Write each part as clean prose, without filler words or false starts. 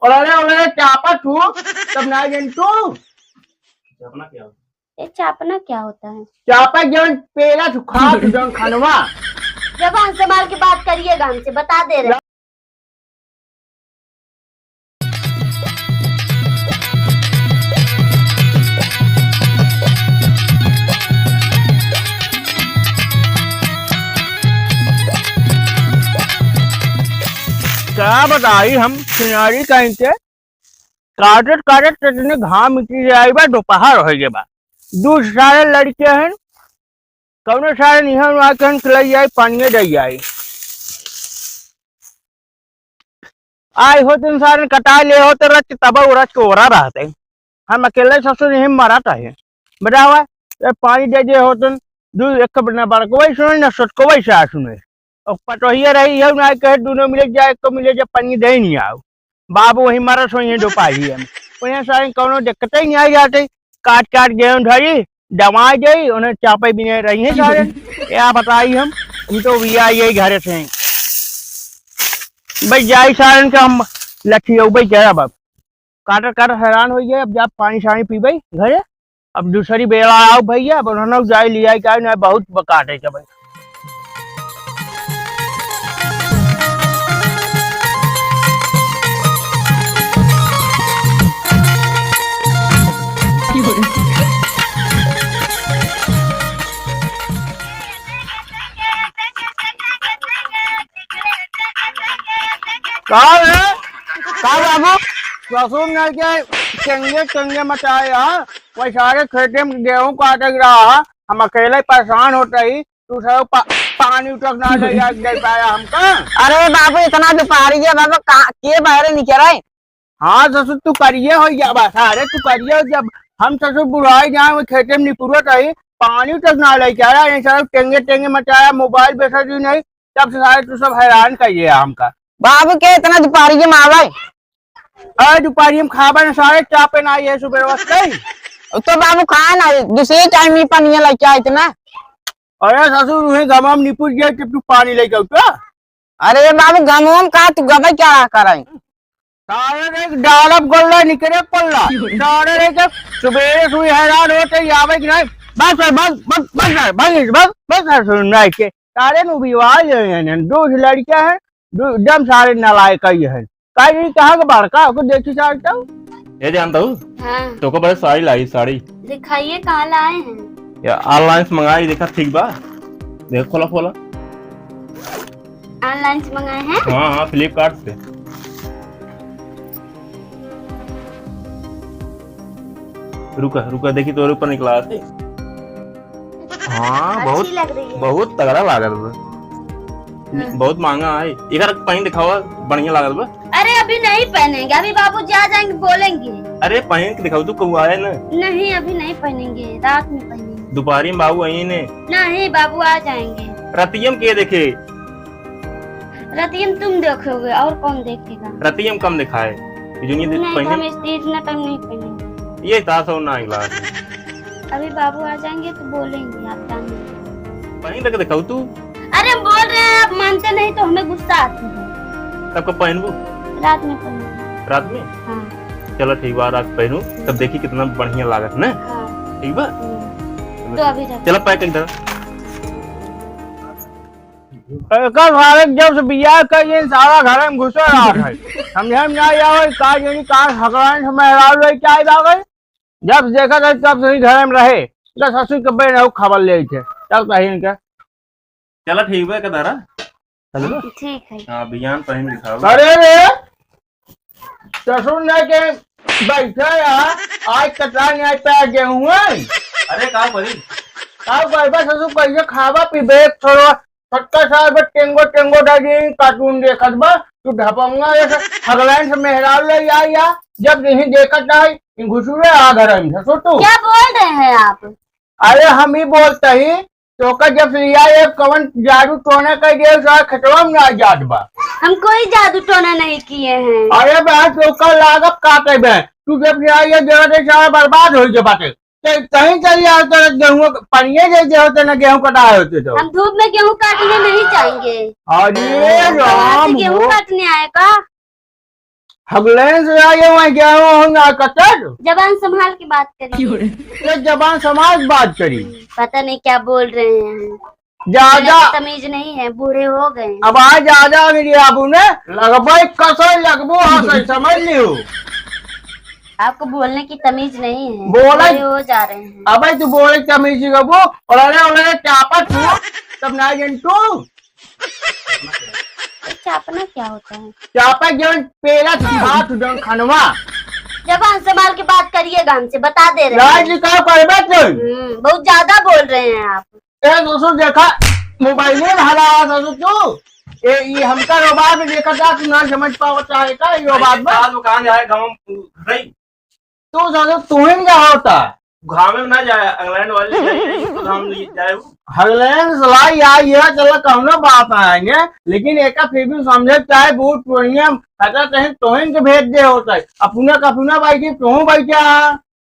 और चापा तू तब ना जन तू चापना क्या होता ये चापना क्या होता है? चापा जन पेला सुखा जन खनवा जबान संभाल के बात करिएगा, हमसे बता दे रहे। क्या बताई हम सिनारी कहीं के काटत काटत इतने घाम मिट्टी आई बा दोपहर हो गए बा दू सारे लड़के हैं कौनो सारे निहर वहां कहीं खिलाई आई पानी दे आई आई हो तीन सारे कटा ले हो तो रच तब उरच को ओरा रहते हम अकेले ससुर नहीं मरा है बतावा पानी दे दे हो तुम दू एक बना बार को वही सुने ना सोच को वही से सुने और पटोहिया रही है ना कहे दोनों मिले जाए को मिले जब पानी दे नहीं आओ बाबू वही मारा सो ये दोपहरी हम वही सारे कौनो दिक्कत ही नहीं आई जाते काट काट गेहूं धरी दवा गई उन्हें चापे भी नहीं रही है सारे क्या बताई हम तो भी आई घर से भाई जाई सारन का हम लठी भाई क्या बाप काटर काटर हैरान हो गए अब जब पानी शानी पी भाई घरे अब दूसरी बेला आओ भैया अब उन्होंने जाए लिया क्या ना बहुत काटे के भाई बाबू ससुर ने के चंगे चंगे मचाए वही सारे खेते में गेहूं काट रहा हम अकेले परेशान होते ही तू सब पानी तक ना दे पाया हमका। अरे बाबू इतना व्यापारी है बाबू के बाहर निकल रहे। हाँ ससुर तू करिए हो जा सारे तू करिए जब हम ससुर बुढ़ाई जाए खेते में निपुरत रही पानी तक ना लेके आया ये सब टेंगे टेंगे मचाया मोबाइल बेचा दी नहीं तब से सारे तू सब हैरान करिए हमका। बाबू के इतना दुपारी में आवा अरे दोपहरी में खाबा ना सारे चापे ना ये सुबह वक्त तो बाबू खाए ना दूसरे टाइम में पानी लेके आए थे ना। अरे ससुर उन्हें गमाम निपुर गया कि तू पानी लेके उठा। अरे बाबू गमोम का तू गमे क्या कर सारे एक डालब गोल्ला निकले पल्ला सारे एक सुबह सुबह हैरान होते आवे कि नहीं बस बस बस बस बस बस बस सुनना के सारे नु विवाह है दो लड़कियां हैं एकदम सारे नालायक है कहीं कहाँ का बड़का को देखी सकता हूँ ये जानता हूँ हाँ। तो को बड़े साड़ी लाई साड़ी दिखाइए कहाँ लाए हैं। या ऑनलाइन से मंगाई देखा ठीक बा देख खोला खोला ऑनलाइन से मंगाए हैं। हाँ हाँ फ्लिपकार्ट से रुका रुका देखी तो ऊपर निकला थे। हाँ बहुत लग रही है। बहुत तगड़ा लागत बहुत महंगा है एक पहन दिखाओ बढ़िया लागत बा। अरे अभी नहीं पहनेंगे अभी बाबू जा जाएंगे बोलेंगे। अरे पहन के दिखाओ तू कब आए ना। नहीं अभी नहीं पहनेंगे रात में पहनेंगे। दोपहरी में बाबू आई ने नहीं बाबू आ जाएंगे। रतियम के देखे रतियम तुम देखोगे और कौन देखेगा। रतियम कम दिखाए नहीं तो हम इतना टाइम नहीं पहनेंगे ये तासो ना इला अभी बाबू आ जाएंगे तो बोलेंगे आप जाने पहन लगे दिखाओ तू। अरे बोल रहे हैं आप मानते नहीं तो हमें गुस्सा आती है। तब कब पहनबू रात में पहनेंगे। रात में हाँ। चलो ठीक बा रात पहनू तब देखी कितना बढ़िया लागत ना। हाँ। ठीक बा तो अभी चलो पैक इधर कल भारत जब से बिया करिए सारा घर में घुसो रहा है समझे ना आवे का यानी कार हकलान से मेहराब ले के आई बागे जब देखा था तब से घर में रहे तो ससुर के बेन हो खबर ले थे तब कहीं के चलो ठीक बा कदारा चलो ठीक है। हां बियान पहन दिखाओ। अरे रे ससुर ने के बैठे आज कटरा नहीं आज पे गेहूं है। अरे का परी का कहबा ससुर कैसे खावा पीबे थोड़ा छक्का साहब टेंगो टेंगो डाली कार्टून देखत बा तू ढपंगा हगलाइन से मेहराब ले या जब नहीं देखत है घुसुरे आ घर में ससुर तू क्या बोल रहे हैं आप। अरे हम ही बोलते ही तो का जब लिया ये कवन जादू टोना कर दिया सारा खतवा में आ जात बा। हम कोई जादू टोना नहीं किए हैं। अरे बहन तो का लागत काटे बे तू जब लिया ये जगह से सारा बर्बाद हो गए बाटे कहीं चलिए आता गेहूं पनिये जैसे होते ना गेहूं कटाए होते तो हम धूप में गेहूं काटने नहीं जाएंगे। अरे राम गेहूं काटने आए का हगलेन से आए हुए क्या हूँ ना कतर जबान संभाल के बात करिए। ये जबान समाज बात करी पता नहीं क्या बोल रहे हैं। ज्यादा बोलने की तमीज नहीं है, बूढ़े हो गए हैं। अब आज ज्यादा मेरी आबू ने लगभग कसर लगबो हंस समझ लियो। आपको बोलने की तमीज नहीं है, बोला- बूढ़े हो जा रहे हैं। अबे तू बोले तमीज गबो और अरे चापा तू तब ना जंतु चापना क्या होता है? चापा जन पेला हाथ जन खनवा जबान संभाल के बात करिएगा, हमसे बता दे रहे राज हैं। का करबे तू बहुत ज्यादा बोल रहे हैं आप। ए दोस्तों देखा मोबाइल में हला दोस्तों तू ये हमका रोबात में देखा था तू ना समझ पावता है का ये बात में दुकान जाए गाँव नहीं तू दोस्तों तू ही क्या होता घाम में ना जाए इंग्लैंड वाले घाम जाए हगलेन सलाह यह चलो कहना बात आएंगे लेकिन एक फिर भी समझे चाहे बूट पूर्णिया खाता कहीं तोहिन के भेज दे होता है अपना भाई की तू बैठा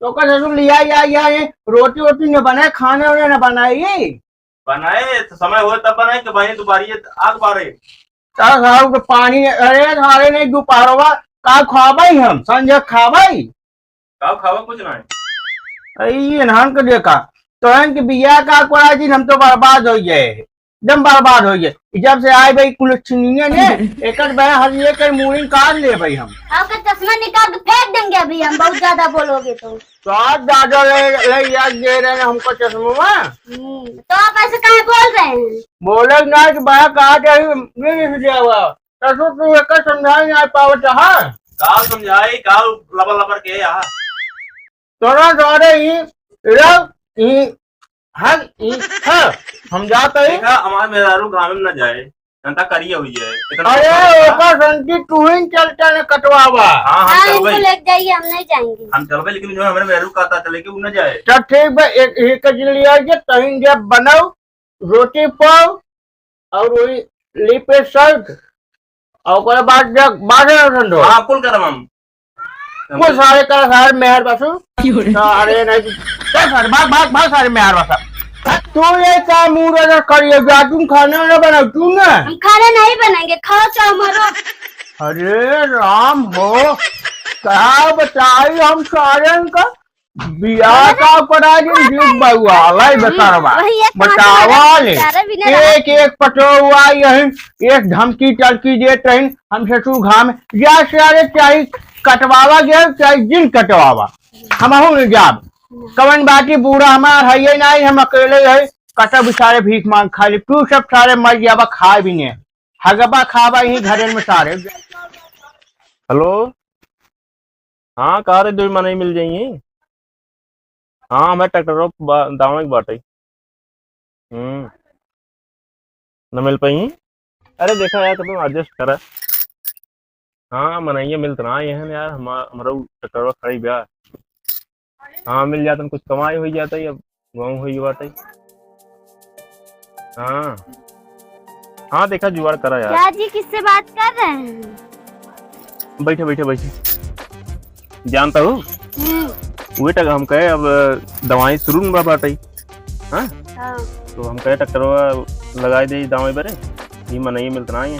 तो का जरूर लिया या ये रोटी वोटी न बनाए खाने वाने न बनाई बनाए तो समय हो तब बनाए कि भाई दोबारी आग बारे साहब पानी अरे थारे नहीं दोपहरवा का खाबाई हम संजय खाबाई खाओ खावा कुछ ना है ये नहान के देखा तो के बिया का कोड़ा दिन हम तो बर्बाद हो गए एकदम बर्बाद हो गए जब से आए भाई कुलछनिया ने एक हर एक मूड़ी काट ले भाई हम आपका चश्मा निकाल के फेंक देंगे अभी हम, बहुत ज्यादा बोलोगे तो आज दादा ले याद दे रहे हैं हमको चश्मा तो आप ऐसे काहे बोल रहे हैं? बोले ना कि बड़ा कहा नहीं दिया हुआ तो तू एक समझा नहीं पावत है काल समझाई काल लबर लबर के यहाँ तोरा द्वारे ही हम जाते ही देखा हमारे मेहरारू ग्राम में न जाए जनता करिए हुई है अरे ओकर संती तू ही चलता ने कटवावा हाँ हाँ, हम इनको चलबे ले जाइए, हम नहीं जाएंगे। हम चलबे लेकिन जो हमारे मेहरारू कहता चले कि वो न जाए तो ठीक है एक लिया जे तहिन जब बनाओ रोटी पाओ और वही लिपे सर्द और ओकर बाद जग बाजे ठंडो हाँ कुल करम हम वो सारे का सारे मेहर बसु अरे नहीं चल सारे भाग सारे मेहर बसा तू ये का मुंह रहा करिए जा तुम खाना ना बनाओ तू ना हम खाना नहीं बनाएंगे, खाओ चाहो मरो। अरे राम हो क्या बताई हम सारे का बिया का पड़ा दिन बउआ लाई बतावा वही एक बतावा ले बेचारा भी नहीं रहा। एक पटोवा यही एक धमकी टलकी देते हैं हमसे तू घाम या सारे चाहे कटवावा गया चाहे जिन कटवावा हम हूँ जाब कवन बाटी बूढ़ा हमार है ये नहीं हम अकेले है कटा भी सारे भीख मांग खा ली तू सब सारे मर जाबा खा भी नहीं हगबा खाबा यही घरे में सारे हेलो हाँ कहा थे 2 महीने मिल जाएंगे हाँ मैं ट्रैक्टर दावा की बात है न मिल पाई अरे देखा यार तुम एडजस्ट करा हाँ मनाइए मिलते ना यह यार हमारा ट्रैक्टर खड़ी ब्याह हाँ मिल जाता कुछ कमाई हो जाता है अब गाँव हुई बात है हाँ हाँ देखा जुगाड़ करा यार क्या जी किससे बात कर रहे हैं? बैठे जानता हूँ वही टक हम कहे अब दवाई शुरू में बाटे हाँ तो हम कहे ट्रैक्टर लगाई दे दवाई बरे ये मनाइए मिलता है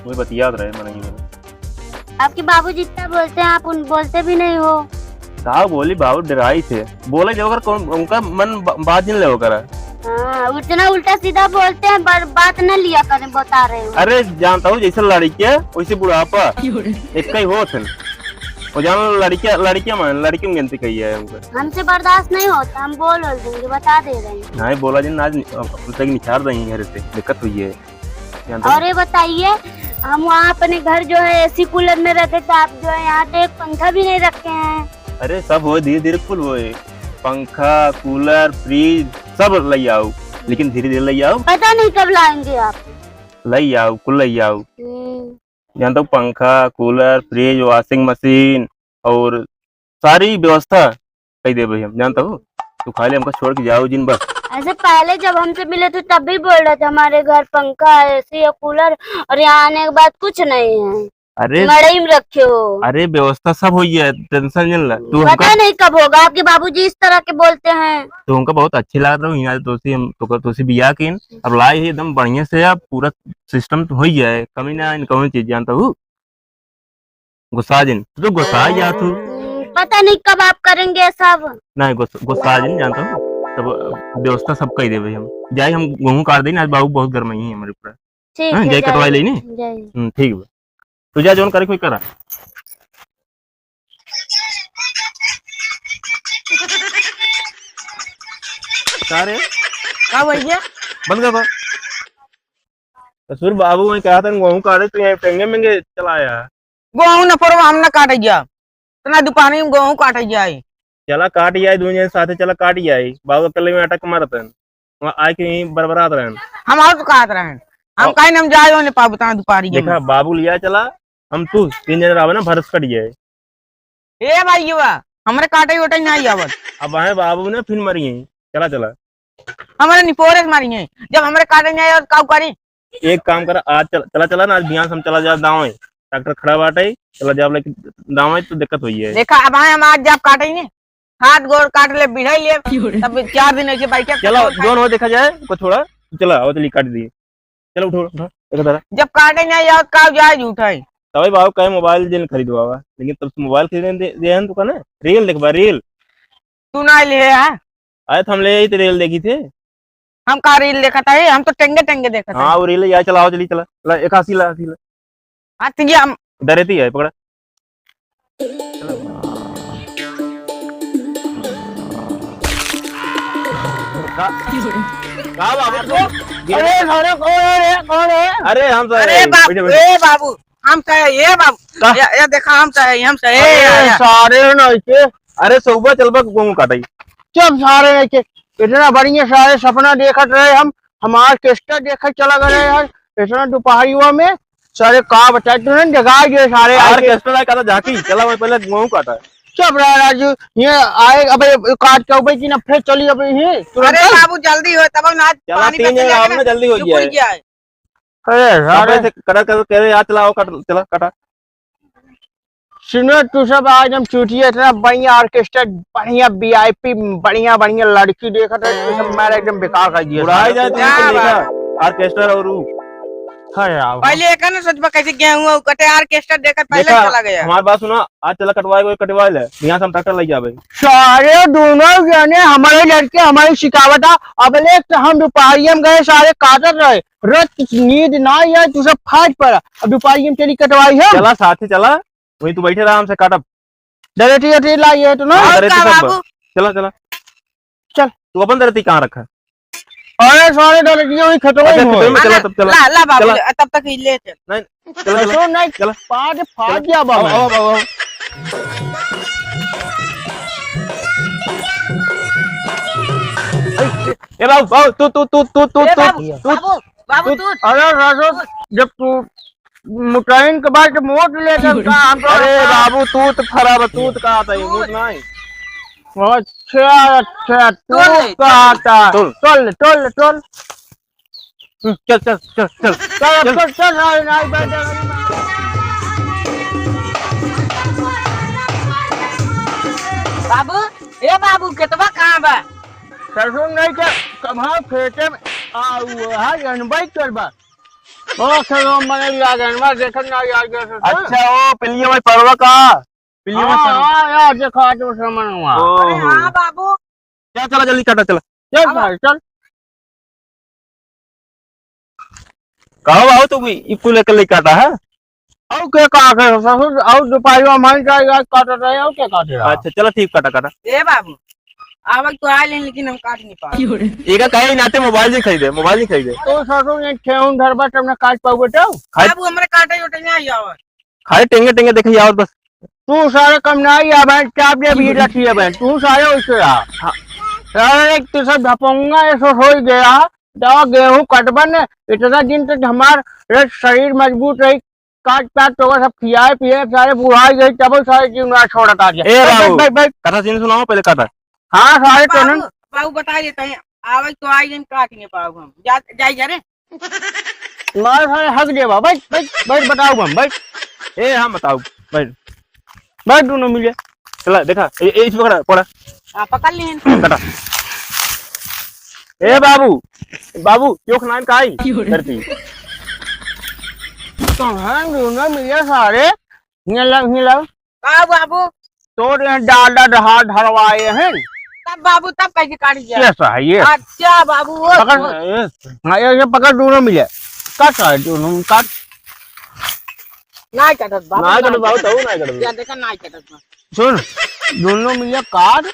वही बतियात रहे मनाइए बरे आपके बाबू जितना बोलते हैं आप उन बोलते भी नहीं हो। कहा बोली बाबू डराई थे बोले जो अगर उनका मन बात नहीं ले करा हाँ, उतना उल्टा सीधा बोलते हैं, बात न लिया करें, बता रहे हो। अरे जानता हूँ जैसे लड़कियां वैसे बुढ़ापा एक ही हो थे वो जान लड़कियां मान लड़कियों गिनती कही है हमको हमसे बर्दाश्त नहीं होता, हम बोल देंगे, बता दे रहे हैं। नहीं बोला जी आज तक निछाड़ रही घर से दिक्कत हुई है। और ये बताइए हम वहाँ अपने घर जो है एसी कूलर में रहते थे, आप जो है यहाँ पे एक पंखा भी नहीं रखे हैं। अरे सब हो धीरे धीरे फुल हो पंखा कूलर फ्रिज सब ले आओ लेकिन धीरे धीरे ले आओ पता नहीं कब लाएंगे आप। ले आओ कुल ले आओ जानता हूँ पंखा कूलर फ्रिज वॉशिंग मशीन और सारी व्यवस्था कही दे भाई हम जानता हूँ तो खाली हमको छोड़ के जाओ जिन बस। ऐसे पहले जब हमसे मिले थे तब भी बोल रहे थे हमारे घर पंखा है एसी है कूलर और यहाँ आने के बाद कुछ नहीं है। अरे मड़ई में रखे हो। अरे व्यवस्था सब हुई है टेंशन नहीं ला तू पता नहीं कब होगा, आपके बाबूजी इस तरह के बोलते हैं। तो उनका बहुत अच्छे लग रहा है तो तुसी बिया किन अब लाई है एकदम बढ़िया से अब पूरा सिस्टम तो हो ही है कमी ना इन कमी चीज जानता हूँ। गुस्सा जिन तो गुस्सा या तू पता नहीं कब आप करेंगे ये सब। नहीं गुस्सा जिन जानता हूँ सब व्यवस्था सब कही दे भाई हम जाए हम गेहूं काट देना आज बाबू बहुत गर्म ही है हमारे ऊपर ठीक हाँ, है जाए कटवाई लेने जाइए। ठीक है तू जा जोन करे कोई करा सारे का भैया बंद कर कसूर बाबू मैं कहा था गेहूं काटे तू यहाँ टेंगे मेंगे चलाया गेहूं न पर हम न काटे जा तना दुकानी में गेहूं काटे जाए चला काट जाए दुनिया साथे चला काट जाए बाबू अकेले में अटक मारतन वहाँ आए के यहीं बरबरात रहन हम और तो काट रहे हैं हम कहीं हम जाए ने पाबू तना दुपारी देखा बाबू लिया चला हम तू 3 जन आवे ना भरस कट जाए ए भाई युवा हमरे काटे ओटे नहीं आवत अब आए बाबू ने फिर मरी यहीं चला चला हमारे निपोरे मारी है जब हमरे काटे नहीं आवत काऊ करी एक काम कर आज चला चला ना आज बिहान से हम चला जा दाव डॉक्टर खड़ा बाटे चला जा लेकिन दाव तो दिक्कत हुई है देखा अब हम आज जब काटे ने हाथ गोड़ काट ले बिढ़ाई ले तब 4 दिन ऐसे बैठे चलो जोन हो देखा जाए को थोड़ा चला आओ चली काट दिए चलो उठो उठो एक तरह जब काटे नहीं आवत काऊ जाए उठाई तभी बाबू कहे मोबाइल जिन खरीदवा लेकिन तब मोबाइल खरीदने दे हन दुकान है रील देखबा रील तू ना ले है आए हम ले तो रील देखी थे हम का रील देखा था हम तो टेंगे टेंगे देखा था हाँ वो रील यार चलाओ चली चला ला 81 ला 80 ला हाथ ये हम डरेती है पकड़ा अरे सारे कौन है अरे हम तो अरे बाबू ए बाबू हम तो ये बाबू ये देखा हम तो हम से अरे सारे नहीं के अरे सुबह चलबा गेहूं काटाई जब सारे नहीं के इतना बढ़िया सारे सपना देखत रहे हम हमार केस्टा देखत चला गए यार इतना दोपहरी हुआ में सारे का बचा तूने जगा दिए सारे यार केस्टा का झाकी चला मैं पहले गेहूं काटा चुप रहा राजू ये आए अबे काट के ऊपर की ना फिर चली अबे ये अरे बाबू जल्दी हो तब ना चला 3 जन आओ ना जल्दी हो जाए अरे सारे से कड़ा कर कह रहे यार चलाओ काट चला काटा सुनो तू सब आज हम चूटिए इतना बढ़िया ऑर्केस्ट्रा बढ़िया वीआईपी बढ़िया बढ़िया लड़की देखा था तो सब मेरा एकदम बेकार कर दिया उड़ाई जाए तो देखा ऑर्केस्ट्रा और पहले एक ना सोचबा कैसे गेहूं कटे ऑर्केस्ट्रा देखत पहले चला गया हमारी बात सुना आज चला कटवाए कोई कटवाए ले यहाँ से हम ट्रैक्टर ले जावे सारे दोनों जने हमारे लड़के हमारी शिकावत अब ले तो हम दोपहरिया में गए सारे काटत रहे रात नींद ना आया तू सब फाट पड़ा अब दोपहरिया में चली कटवाई है चला साथ ही चला वही तू बैठे रहा हमसे काटब डरेटी डरेटी लाई है तो ना चला चला चल तू अपन डरती कहाँ रखा अरे सारे डरेटियां ही खत्म हो चला तब चला ला ला बाबू तब तक ही ले चल नहीं चला चला नहीं चला फाट फाट गया बाबा ए बाबू बाबू तू बाबू बाबू तू अरे राजू जब तू मुटाइन के बाद मोट लेकर हम अरे बाबू तूत खराब तूत का आता है मूत नहीं अच्छा अच्छा तू कहता चल चल चल चल चल चल चल चल चल चल नहीं बैठे बाबू ए बाबू केतवा कहां बा सरसों नहीं के कहाँ खेते में आउ हां अनबाई करबा ओ खेलो मने याद अनबा देखन ना याद अच्छा ओ पिलिया में परवा का पिलिया में हां यार देखा तो सामान हुआ अरे हां बाबू चल चला जल्दी काटा चला चल भाई चल कहो बाबू तू इक्कू लेकर ले काटा है और क्या का कर ससुर और दोपहर में मान जाएगा काट रहे हो क्या काट रहा अच्छा चलो ठीक काटा काटा ए बाबू आवक तो आए लेकिन हम काट नहीं पा एक कहे नाते मोबाइल नहीं खरीदे मोबाइल नहीं खरीदे तो ससुर ने ठेउन धरबा तब ना काट पाओ बेटा बाबू हमरे काटे उठे नहीं आवत खाली टेंगे टेंगे देखिए और बस तू सारे कम नहीं आ बहन चाप दे भी रखी है बहन तू सारे उससे रहा सारे एक तो सब धपोंगा ऐसा हो गया दवा गेहूं कटबन इतना दिन तक हमारा शरीर मजबूत रही काट काट तो सब खियाए पिए सारे बुढ़ाई गई तब सारे जीवन छोड़ा था ए बाबू कथा सीन सुनाओ पहले कथा हाँ सारे तो बाबू बता देते हैं आवक तो आई हम काट नहीं पाओ हम जाई जा रे मार सारे हक देवा बैठ बैठ बैठ बताओ हम बैठ ए हम बताओ बैठ बैठ दोनों मिले चला देखा इस पकड़ा पड़ा पकड़ लिए कटा ए बाबू बाबू क्यों नाइन का आई करती कहाँ दोनों मिले सारे ये लो का बाबू तोड़ यहाँ डाला ढा ढलवाए हैं तब बाबू तब कैसे काट दिया कैसा है ये अच्छा बाबू वो पकड़ हाँ ये पकड़ दोनों मिले काट है दोनों काट नहीं कटत बाबू ना करो बाबू तो ना करो या देखा नहीं कटत सुन दोनों मिले काट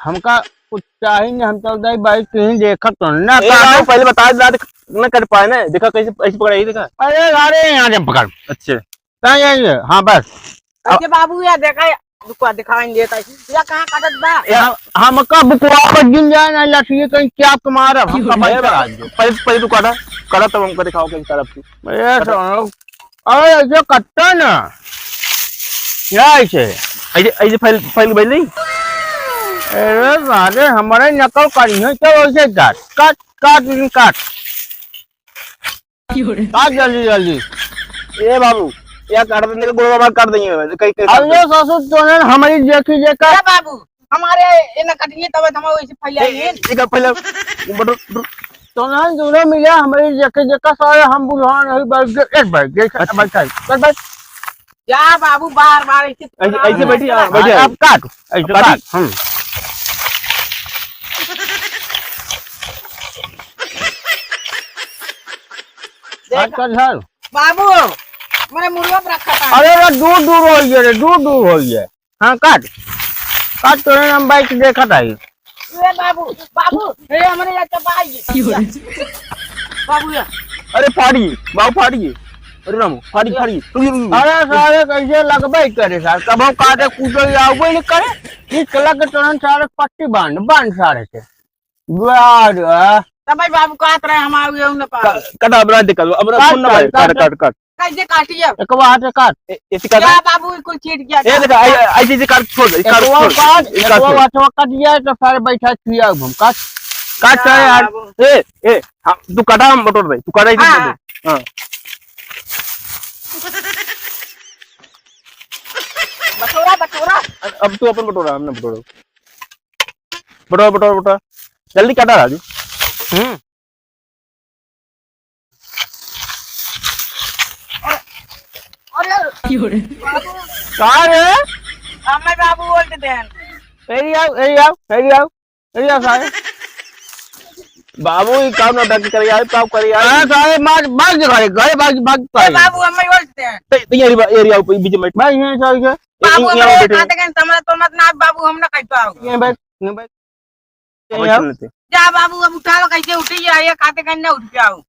हमका कुछ चाहिए हम चलते हैं भाई कहीं देखा तो ना बाबू पहले बता दे ना कर पाए ना देखा कैसे ऐसे पकड़ा देखा अरे अरे यहाँ से पकड़ अच्छे ये हाँ बस अच्छा बाबू या देखा रुको दिखाएंगे या कहाँ कटत बा हमका बुकवा पर गिन जाए ना लठिए कहीं क्या तुम्हारा हमका भाई पहले तू काटा करा तब हमको दिखाओ कैसे करा तू अरे ऐसे कटता ना क्या ऐसे ऐसे ऐसे फाइल बैल नहीं अरे साले हमारे नकल करी है तो ऐसे काट काट काट काट काट जल्दी जल्दी ए बाबू या काट देने का गोड़ा बात काट देंगे कहीं अरे ससुर तो ने हमारी देखी देखा क्या बाबू हमारे ये न कटिए तब हम वैसे फैलाएंगे एक पहले बटो तो ना दोनों मिले हमारी देखे देखा सारे हम बुलवा नहीं बैठ गए एक बैठ गए बैठ बैठ क्या बाबू बार बार ऐसे बैठी अब काट ऐसे काट काट कर झाल बाबू मैंने मुर्गा पर रखा था अरे रे दूर दूर हो गए रे दूर दूर हो गए हाँ काट काट तो हम बाइक देखा था ये बाबू बाबू ये हमारे यहाँ चपाई बाबू या अरे फाड़ी बाबू फाड़ी अरे रामू फाड़ी फाड़ी अरे सारे कैसे लगबे करे सर कबो काटे कूटे आओगे नहीं करे इस कला के तुरंत सारे पट्टी बांध बांध सारे से यार तब भाई बाबू काट रहे हम आओगे उन पास कटा बना दे कर अब सुन ना भाई काट काट काट कैसे काटिए एक बार हाथ काट ऐसे काट क्या बाबू कुछ छीट गया ये देखा ऐसे काट छोड़ एक बार काट एक बार हाथ काट दिया तो सारे बैठा किया हम काट काट चाहे यार ए तू काटा हम बटोर दे तू काटा ऐसे हां बटोरा बटोरा अब तू अपन बटोरा हमने बटोरा बटोरा बटोरा बटोरा जल्दी काटा राजू अरे कहाँ है हमें बाबू बोलते देन एरिया सारे बाबू ये काम ना डाक कर यार काम कर यार हाँ सारे मार भाग गए गए भाग ए बाबू हमें बोलते हैं ये एरिया ऊपर बीच में भाई यहाँ चल के बाबू हमें खाते के समझ तो मत ना बाबू हम ना कह पाओ ये बैठ जा बाबू अब उठा लो कैसे उठी ये खाते के ना उठ पाओ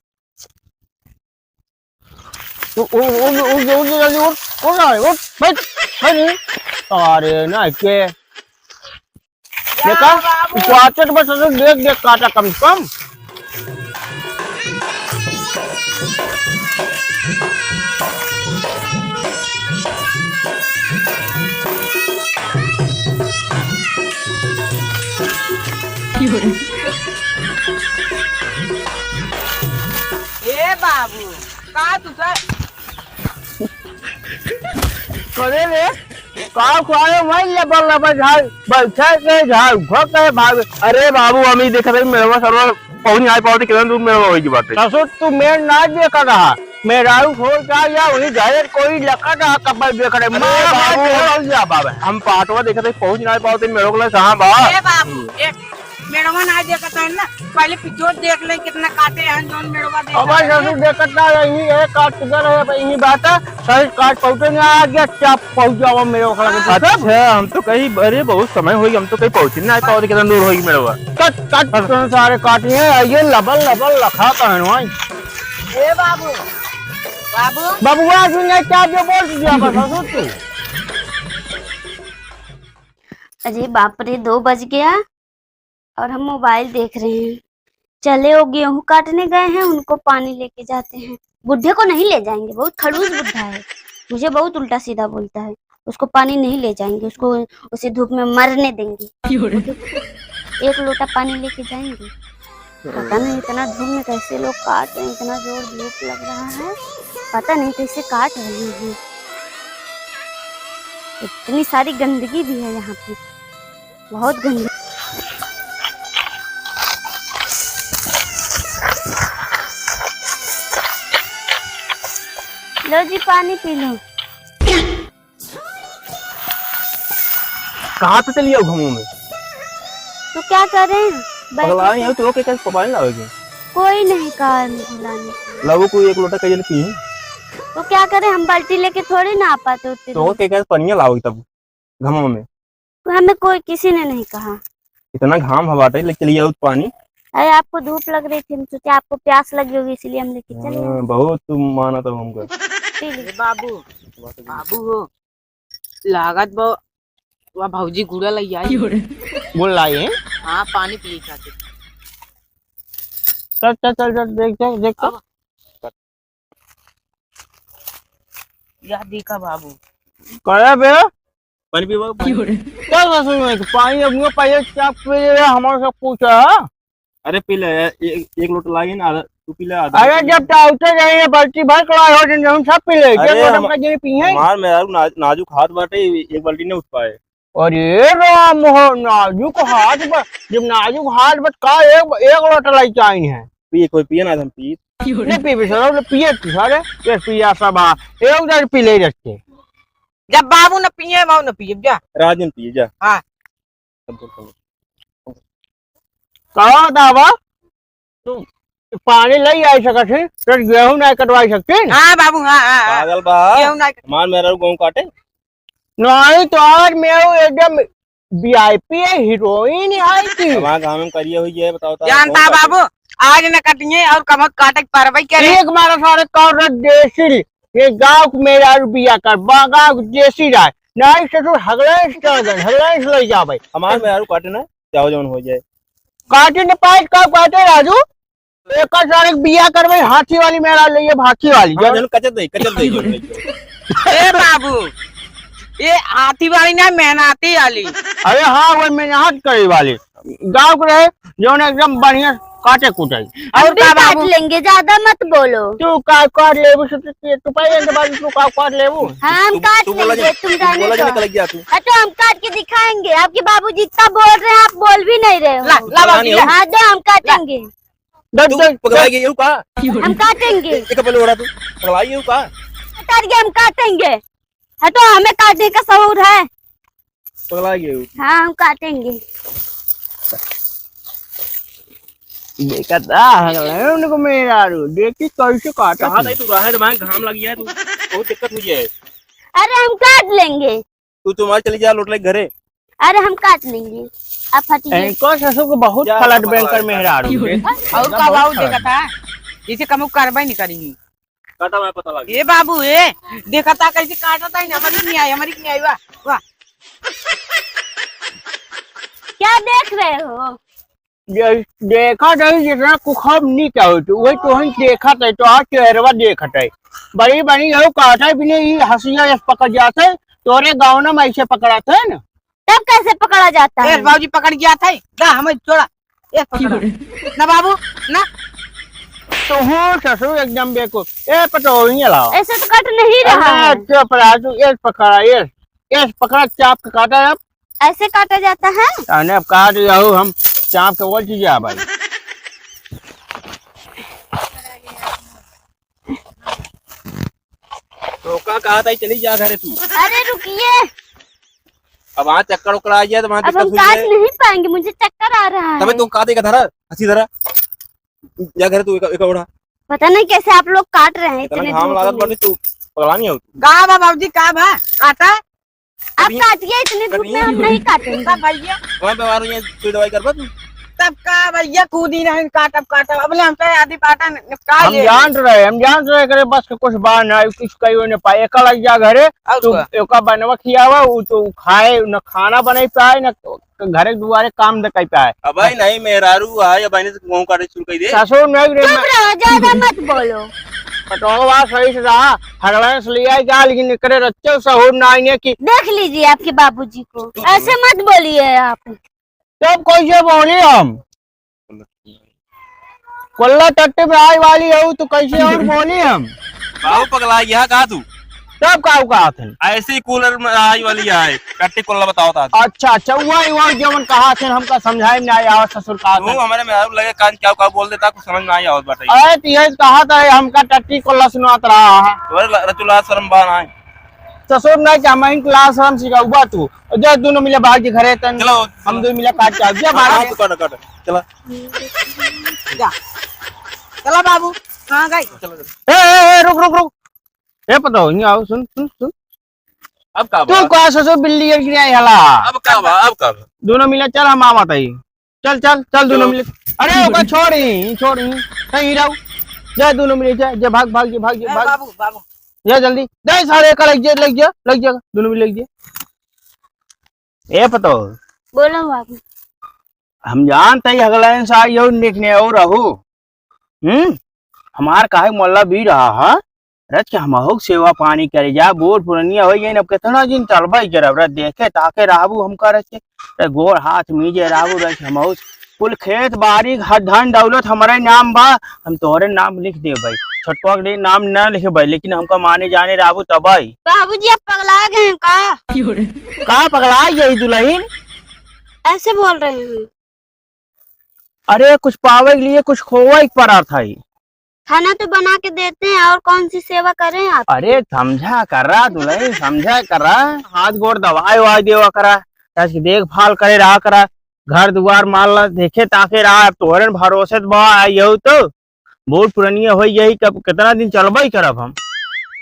उठ बैठ अरे ना के देखा क्वार्टर बस देख देख काटा कम से कम ए बाबू का तू करे रे का खाए मैं लबल लबल झाड़ बैठे के झाड़ भोग के भाग अरे बाबू हम ही देख रहे मेरा सर्वर पहुंच आए पाओ कितना दूर मेरा होई की बात है ससुर तू मेर ना देख रहा मेरा हो क्या या वही जाहिर कोई लका रहा कब देख रहे मैं बाबा हम पाटवा देख रहे पहुंच ना पाओ मेरे को कहां बा ए बाबू एक मेड़वा ना देखता है ना पहले पिछोड़ देख ले कितना काटे हैं जोन मेड़वा देख अब ससुर देखता रही है काट कर है यही बात है सही काट पहुंचे ना आ गया चाप पहुंच जाओ मेरे को अच्छा हम तो कहीं अरे बहुत समय होगी हम तो कहीं पहुंच ना पाओ कितना दूर होगी मेरे को कट कट सारे काटे हैं ये लबल लबल रखा कहनवाई ए बाबू बाबू बबुआ तूने क्या जो बोल दिया ससुर तू अरे बाप रे 2 बज गया और हम मोबाइल देख रहे हैं। चले वो गेहूं काटने गए हैं, उनको पानी लेके जाते हैं। बुढ़े को नहीं ले जाएंगे, बहुत खड़ूस बुढ़ा है, मुझे बहुत उल्टा सीधा बोलता है। उसको पानी नहीं ले जाएंगे, उसको उसे धूप में मरने देंगे। एक लोटा पानी लेके जाएंगे। पता नहीं इतना धूप में कैसे लोग काट रहे हैं, इतना जोर धूप लग रहा है, पता नहीं कैसे काट रहे हैं। इतनी सारी गंदगी भी है यहाँ पे, बहुत गंदगी। लो जी पानी पी लो। कहाँ पे चलिए घूमो में? तो क्या कर रहे हैं? पगला नहीं हो तो के कैसे पानी लाओगे? कोई नहीं कहा मुझे लाने। लगो कोई एक लोटा कहीं पी तो क्या करें, हम बाल्टी लेके थोड़ी ना आ पाते उतने तो के कैसे पानी लाओगे तब घमो में? तो हमें कोई किसी ने नहीं कहा। इतना घाम हवाटा लेके चलिए आओ पानी। अरे आपको धूप लग रही थी, हम सोचे आपको प्यास लगी होगी इसलिए हम लेके चले आए। बहुत तुम माना तो हमको। पी लीजिए। बाबू बाबू हो लागत बो वह भौजी गुड़ा लग आई बोल लाए हैं। हाँ पानी पी खाते चल चल चल चल देख तो। या देखा बाबू करे बे पानी पीवा चल रसोई में पानी अब मुझे पहले क्या पी ले हमारे से पूछा है। अरे पी ले एक लोटा लाइए ना आधा तू पी ले आधा। अरे जब टाउटे जाइए बाल्टी भर कड़ा हो जिन हम सब पी ले अरे जब हम का जिन पी है। मार मेरा नाजुक हाथ बाटे एक बाल्टी ने उठ पाए। अरे राम हो नाजुक हाथ पर जब नाजुक हाथ पर का एक लोटा लाई चाहिए है। पिए कोई पिए ना हम पी नहीं पी भी सर पिए सारे ये पिया सब एक उधर पी ले रखे। जब बाबू न पिए बाबू न पिए जा राजन पिए जा। हाँ कहा दावा तुम पानी ले आई सकत है फिर गेहूं नहीं कटवाई सकते। हाँ बाबू हाँ हाँ हाँ पागल बा क्यों ना मार मेरा गेहूं काटे। नहीं तो आज मैं एकदम वीआईपी हीरोइन आई थी। वहाँ गाँव में करिए हुई है बताओ जानता बाबू आज न कटिए और कमक काटे परवाई करे एक मारा सारे कौरत देसी ये गांव मेरा रुपया कर गांव देसी राय नहीं ससुर हगले ले जा भाई हमारे मेरा काटे ना जाओ जौन हो जाए। काटे ने पाइप का काटे राजू एक सारे बिया करवे हाथी वाली मेरा लिए हाथी वाली हाँ, जौन कचर दे ए बाबू ये आती वाली ना मेहनती वाली। अरे हाँ वो मेहनत करे वाले गांव के रहे जो एकदम बढ़िया काटे कुटाई और भी काट लेंगे, ज्यादा मत बोलो। तू का काट लेबू तू पहले के बाद तू का काट लेबू। हाँ हम काट लेंगे, तुम जाने दो। तो हम काट के दिखाएंगे। आपके बाबू जितना बोल रहे हैं आप बोल भी नहीं रहे हो। हाँ दो हम काटेंगे, हम काटेंगे हम काटेंगे। हाँ तो हमें काटने का शऊर है। हाँ हम काटेंगे। देखा मेरा देखी कैसे काटा तू रहा है घाम लग गया बहुत दिक्कत हुई है। अरे हम काट लेंगे। तू तुम्हारे चली जा लौट ले घरे। अरे हम काट लेंगे, आप हटिए। इनको ससुर को बहुत फ्लड बैंकर मेहरारू और का बाबू देखा था इसे कम कार्रवाई नहीं करेंगी। काटा मैं पता लगा ये बाबू ये देखा था कैसे काटा था हमारी नहीं आई वाह वाह। क्या देख रहे हो? देखा नहीं जितना कुखब नहीं क्या होती वही तो हम देखा था तो आज चेहरवा देखा है बड़ी बड़ी हो काटा भी नहीं हंसिया पकड़ जाते तोरे गाँव में ऐसे पकड़ा था ना। तब कैसे पकड़ा जाता है? बाबूजी पकड़ गया था ना हमें छोड़ा ना बाबू ना तो हूँ ससुर एकदम बेको ए पतो नहीं लाओ ऐसे तो कट नहीं रहा है। तू ये पकड़ा ये पकड़ा चाप के काटा अब ऐसे काटा जाता है। अब काट जाओ हम चाप के वो चीज भाई तो का कहा था चली जा घरे तू। अरे रुकिए, अब वहाँ चक्कर उकर आ गया तो वहाँ अब हम काट नहीं पाएंगे, मुझे चक्कर आ रहा है। तब तुम कहा देगा धरा हंसी धरा जा घरे तू एक उड़ा। पता नहीं कैसे आप लोग काट रहे हैं इतने घाम लागत धूप में। बड़ी तू पगला नहीं हो कहा बाबूजी कहा भा काटा आप काटिए, इतने धूप में हम नहीं काटेंगे। तब भैया वहाँ पे मारो ये कोई दवाई कर तू तब का भैया कूदी नहीं काटा अब ले हमसे आधी पाटा निपटा हम ले। जान रहे करे बस के कुछ बार ना कुछ कहीं नहीं पाए एक लग जा घरे तो एक बनवा खियावा वो तो खाए न खाना बने पाए न घरे दुआरे काम न कर पाए। अब नहीं मेहरारू है या बहने से गेहूं काटे शुरू कर दे ससुर नहीं रे चुप रहो, ज्यादा मत बोलो। पटोवा सही से रहा हगड़ा से लिया जा लेकिन करे रच्चे सहूर ना आईने की देख लीजिए आपके बाबूजी को, ऐसे मत बोलिए आप। तब कैसे बोले हम कोल्ला टट्टे में आई वाली है तो कैसे और बोले हम बाबू पगला यहाँ कहा तू तब कहा थे ऐसे ही कूलर में आई वाली है कट्टी कोल्ला बताओ था। अच्छा वही जवन कहा थे हमका समझाए नहीं आया ससुर कहा तू हमारे मेहरारू लगे कान क्या बोल देता कुछ समझ में आई आवत बाटे। अरे तिहे कहा था हमका टट्टी कोल्ला सुनात रहा है रचुला शर्म बान आए ससुर नहीं क्या मैं क्लास हम सिखाऊबा तू जो दोनों मिले भाग के घरे तन चलो हम दोनों मिले काट के जा हाँ, बाहर काट काट चला जा चला बाबू कहाँ गई ए रुक रुक रुक ए पता हो नहीं आओ सुन सुन सुन अब का तू कहा ससुर बिल्ली गिर गिरा हला अब का दोनों मिले चल हम आवा ताई चल चल चल दोनों मिले अरे ओका छोड़ी कहीं रहो जा दोनों मिले जा भाग भाग जा भाग जा भाग बाबू बाबू जा जल्दी दे सारे का लग जा दोनों मिले लग जा ए पता हो बोलो बाबू। हम जानते ही अगला इंसान यो निकने और रहू हमार काहे मोल्ला भी रहा है रच के हम सेवा पानी करे जा बोर पुरनिया हो गई अब कितना दिन चलबा जरब रच देखे ताके राबू हम कर गोर हाथ मीजे राबू रच हम कुल खेत बाड़ी धन दौलत हमारे नाम बा हम तोहरे नाम लिख दे भाई छोटवा के नाम न लिखे भाई लेकिन हमका माने जाने राबू तबाई बाबूजी आप पगला गए हैं का? कहा पगला गई दुल्हन ऐसे बोल रहे हैं? अरे कुछ पावे के लिए कुछ खोवा ही पड़ा था ही खाना तो बना के देते हैं और कौन सी सेवा करें आप? अरे समझा कर रहा दुल्हन समझा कर रहा हाथ गोड़ दवाई ववाई देवा करा ताकि देखभाल करे रहा करा घर दुआर माल देखे ताके रहा अब तोहरे भरोसे बा यही तो बहुत पुरानिया हो यही कब कितना दिन चलबा ही करब हम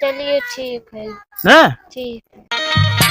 चलिए ठीक है ना ठीक है।